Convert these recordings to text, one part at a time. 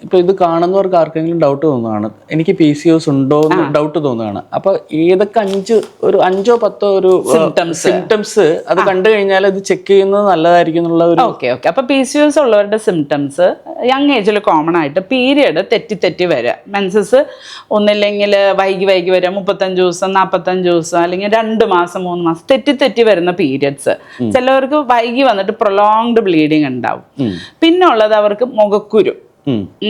ഇപ്പോൾ ഇത് കാണുന്നവർക്ക് ആർക്കെങ്കിലും ഡൗട്ട് തോന്നുകയാണ്, എനിക്ക് PCOS ഉണ്ടോ എന്ന് ഡൗട്ട് തോന്നുകയാണ്. അപ്പോൾ ഏതൊക്കെ 5-10 ഒരു സിംറ്റംസ് അത് കണ്ടു കഴിഞ്ഞാൽ അത് ചെക്ക് ചെയ്യുന്നത് നല്ലതായിരിക്കും എന്നുള്ള ഒരു. ഓക്കെ. അപ്പോൾ PCOS ഉള്ളവരുടെ സിംറ്റംസ് യങ് ഏജിൽ കോമൺ ആയിട്ട് പീരിയഡ് തെറ്റി വരിക, മെൻസസ് ഒന്നില്ലെങ്കിൽ വൈകി വരിക, 35 ദിവസം 45 ദിവസം അല്ലെങ്കിൽ 2 മാസം 3 മാസം തെറ്റി വരുന്ന പീരിയഡ്സ്. ചിലവർക്ക് വൈകി വന്നിട്ട് പ്രൊലോങ്ഡ് ബ്ലീഡിങ് ഉണ്ടാവും. പിന്നെ ഉള്ളത് അവർക്ക് മുഖക്കുരു,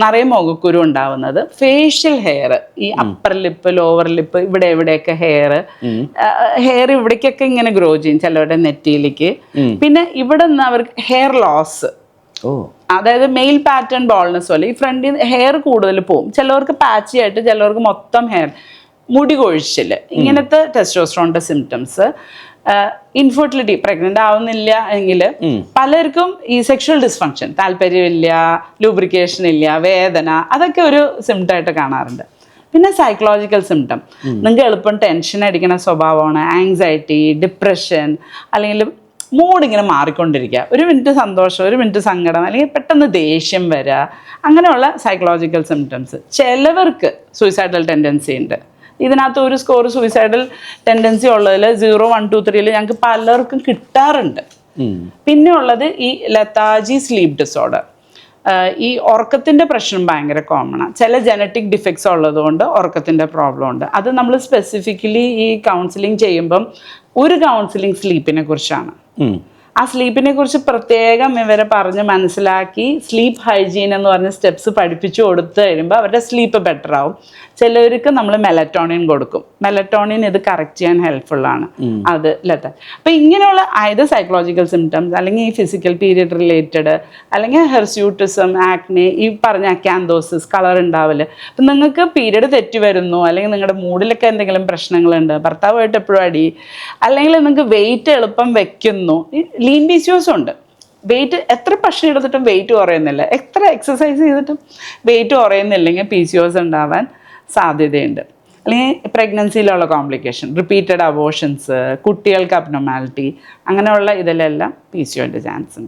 നിറയെ മുഖക്കുരു ഉണ്ടാവുന്നത്. ഫേഷ്യൽ ഹെയർ, ഈ അപ്പർ ലിപ്പ് ലോവർ ലിപ്പ് ഇവിടെയൊക്കെ ഹെയർ ഇവിടേക്കൊക്കെ ഇങ്ങനെ ഗ്രോ ചെയ്യും ചിലവരുടെ നെറ്റിയിലേക്ക്. പിന്നെ ഇവിടെ നിന്ന് അവർക്ക് ഹെയർ ലോസ്, അതായത് മെയിൽ പാറ്റേൺ ബോൾനെസ് പോലെ ഈ ഫ്രണ്ടിൽ ഹെയർ കൂടുതൽ പോവും. ചിലവർക്ക് പാച്ചി ആയിട്ട്, ചിലവർക്ക് മൊത്തം ഹെയർ, മുടി കൊഴിച്ചിൽ, ഇങ്ങനത്തെ ടെസ്റ്റോസ്റ്ററോണിന്റെ സിംറ്റംസ്. ഇൻഫെർട്ടിലിറ്റി, പ്രഗ്നന്റ് ആവുന്നില്ല എങ്കിൽ പലർക്കും ഈ സെക്ഷൽ ഡിസ്ഫങ്ഷൻ, താല്പര്യമില്ല, ലൂബ്രിക്കേഷൻ ഇല്ല, വേദന, അതൊക്കെ ഒരു സിംറ്റം ആയിട്ട് കാണാറുണ്ട്. പിന്നെ സൈക്കോളജിക്കൽ സിംറ്റം, നിങ്ങൾക്ക് എളുപ്പം ടെൻഷൻ അടിക്കുന്ന സ്വഭാവമാണ്, ആങ്സൈറ്റി, ഡിപ്രഷൻ, അല്ലെങ്കിൽ മൂഡ് ഇങ്ങനെ മാറിക്കൊണ്ടിരിക്കുക, 1 മിനിറ്റ് സന്തോഷം 1 മിനിറ്റ് സങ്കടം, അല്ലെങ്കിൽ പെട്ടെന്ന് ദേഷ്യം വരിക, അങ്ങനെയുള്ള സൈക്കോളജിക്കൽ സിംറ്റംസ്. ചിലവർക്ക് സൂയിസൈഡൽ ടെൻഡൻസി ഉണ്ട്. ഇതിനകത്ത് ഒരു സ്കോർ സൂയിസൈഡൽ ടെൻഡൻസി ഉള്ളതിൽ 0, 1, 2, 3 ഞങ്ങൾക്ക് പലർക്കും കിട്ടാറുണ്ട്. പിന്നെ ഉള്ളത് ഈ ലെത്താജി സ്ലീപ്പ് ഡിസോർഡർ, ഈ ഉറക്കത്തിൻ്റെ പ്രശ്നം ഭയങ്കര കോമണാണ്. ചില ജനറ്റിക് ഡിഫക്ട്സ് ഉള്ളതുകൊണ്ട് ഉറക്കത്തിൻ്റെ പ്രോബ്ലം ഉണ്ട്. അത് നമ്മൾ സ്പെസിഫിക്കലി ഈ കൗൺസിലിംഗ് ചെയ്യുമ്പം ഒരു കൗൺസിലിംഗ് സ്ലീപ്പിനെ കുറിച്ചാണ്. ആ സ്ലീപ്പിനെ കുറിച്ച് പ്രത്യേകം ഇവരെ പറഞ്ഞ് മനസ്സിലാക്കി സ്ലീപ്പ് ഹൈജീൻ എന്ന് പറഞ്ഞ സ്റ്റെപ്സ് പഠിപ്പിച്ചു കൊടുത്തു കഴിയുമ്പോൾ അവരുടെ സ്ലീപ്പ് ബെറ്റർ ആവും. ചിലവർക്ക് നമ്മൾ മെലറ്റോണിൻ കൊടുക്കും. മെലറ്റോണിൻ ഇത് കറക്റ്റ് ചെയ്യാൻ ഹെൽപ്ഫുള്ളാണ്. അത് അപ്പം ഇങ്ങനെയുള്ള ആയത് സൈക്കോളജിക്കൽ സിംറ്റംസ്, അല്ലെങ്കിൽ ഈ ഫിസിക്കൽ പീരിയഡ് റിലേറ്റഡ്, അല്ലെങ്കിൽ ഹെർസ്യൂട്ടിസം, ആക്നെ, ഈ പറഞ്ഞ അക്കാന്തോസിസ്, കളർ ഉണ്ടാവില്ല. അപ്പം നിങ്ങൾക്ക് പീരിയഡ് തെറ്റി വരുന്നു, അല്ലെങ്കിൽ നിങ്ങളുടെ മൂഡിലൊക്കെ എന്തെങ്കിലും പ്രശ്നങ്ങളുണ്ട്, ഭർത്താവുമായിട്ട് എപ്പോഴും അടി, അല്ലെങ്കിൽ നിങ്ങൾക്ക് വെയിറ്റ് എളുപ്പം വെക്കുന്നു, ലീൻ PCOS ഉണ്ട്. വെയിറ്റ് എത്ര ഭക്ഷണം എടുത്തിട്ടും വെയിറ്റ് കുറയുന്നില്ല, എത്ര എക്സസൈസ് ചെയ്തിട്ടും വെയിറ്റ് കുറയുന്നില്ലെങ്കിൽ PCOS ഉണ്ടാവാൻ സാധ്യതയുണ്ട്. അല്ലെങ്കിൽ പ്രഗ്നൻസിയിലുള്ള കോംപ്ലിക്കേഷൻ, റിപ്പീറ്റഡ് അബോർഷൻസ്, കുട്ടികൾക്ക് അബ്നോർമാലിറ്റി, അങ്ങനെയുള്ള ഇതിലെല്ലാം PCOSന്റെ ചാൻസ് ഉണ്ട്.